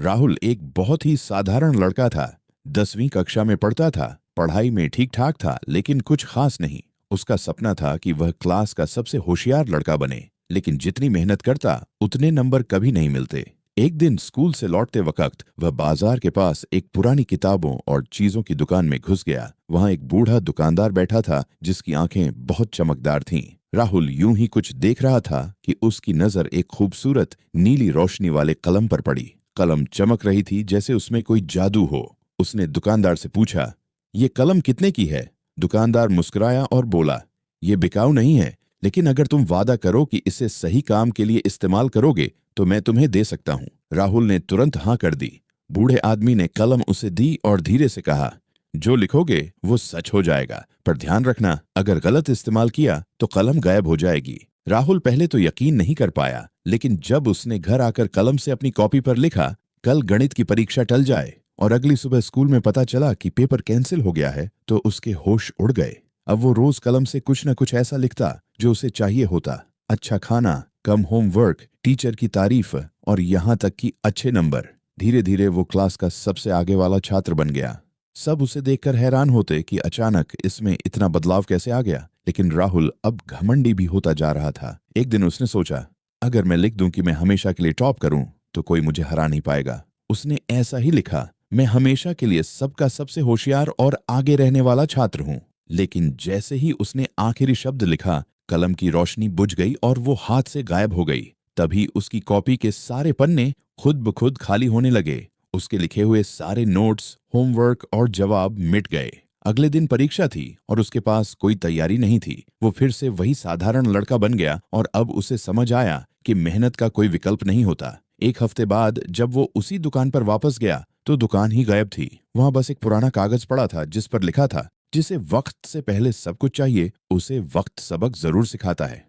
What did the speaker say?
राहुल एक बहुत ही साधारण लड़का था। 10वीं कक्षा में पढ़ता था। पढ़ाई में ठीक ठाक था, लेकिन कुछ खास नहीं। उसका सपना था कि वह क्लास का सबसे होशियार लड़का बने, लेकिन जितनी मेहनत करता उतने नंबर कभी नहीं मिलते। एक दिन स्कूल से लौटते वक्त वह बाजार के पास एक पुरानी किताबों और चीजों की दुकान में घुस गया। वहां एक बूढ़ा दुकानदार बैठा था जिसकी आंखें बहुत चमकदार थीं। राहुल यूं ही कुछ देख रहा था कि उसकी नजर एक खूबसूरत नीली रोशनी वाले कलम पर पड़ी। कलम चमक रही थी जैसे उसमें कोई जादू हो। उसने दुकानदार से पूछा, "ये कलम कितने की है?" दुकानदार मुस्कुराया और बोला, "ये बिकाऊ नहीं है, लेकिन अगर तुम वादा करो कि इसे सही काम के लिए इस्तेमाल करोगे तो मैं तुम्हें दे सकता हूँ।" राहुल ने तुरंत हाँ कर दी। बूढ़े आदमी ने कलम उसे दी और धीरे से कहा, "जो लिखोगे वो सच हो जाएगा, पर ध्यान रखना, अगर गलत इस्तेमाल किया तो कलम गायब हो जाएगी।" राहुल पहले तो यकीन नहीं कर पाया, लेकिन जब उसने घर आकर कलम से अपनी कॉपी पर लिखा, "कल गणित की परीक्षा टल जाए", और अगली सुबह स्कूल में पता चला कि पेपर कैंसिल हो गया है, तो उसके होश उड़ गए। अब वो रोज कलम से कुछ न कुछ ऐसा लिखता जो उसे चाहिए होता। अच्छा खाना, कम होमवर्क, टीचर की तारीफ और यहाँ तक कि अच्छे नंबर। धीरे धीरे वो क्लास का सबसे आगे वाला छात्र बन गया। सब उसे देखकर हैरान होते कि अचानक इसमें इतना बदलाव कैसे आ गया। लेकिन राहुल अब घमंडी भी होता जा रहा था। एक दिन उसने सोचा, अगर मैं लिख दूं कि मैं हमेशा के लिए टॉप करूं तो कोई मुझे हरा नहीं पाएगा। उसने ऐसा ही लिखा, "मैं हमेशा के लिए सबका सबसे होशियार और आगे रहने वाला छात्र हूं।" लेकिन जैसे ही उसने आखिरी शब्द लिखा, कलम की रोशनी बुझ गई और वो हाथ से गायब हो गई। तभी उसकी कॉपी के सारे पन्ने खुद ब खुद खाली होने लगे। उसके लिखे हुए सारे नोट्स, होमवर्क और जवाब मिट गए। अगले दिन परीक्षा थी और उसके पास कोई तैयारी नहीं थी। वो फिर से वही साधारण लड़का बन गया और अब उसे समझ आया कि मेहनत का कोई विकल्प नहीं होता। एक हफ्ते बाद जब वो उसी दुकान पर वापस गया तो दुकान ही गायब थी। वहां बस एक पुराना कागज पड़ा था जिस पर लिखा था, "जिसे वक्त से पहले सब कुछ चाहिए, उसे वक्त सबक जरूर सिखाता है।"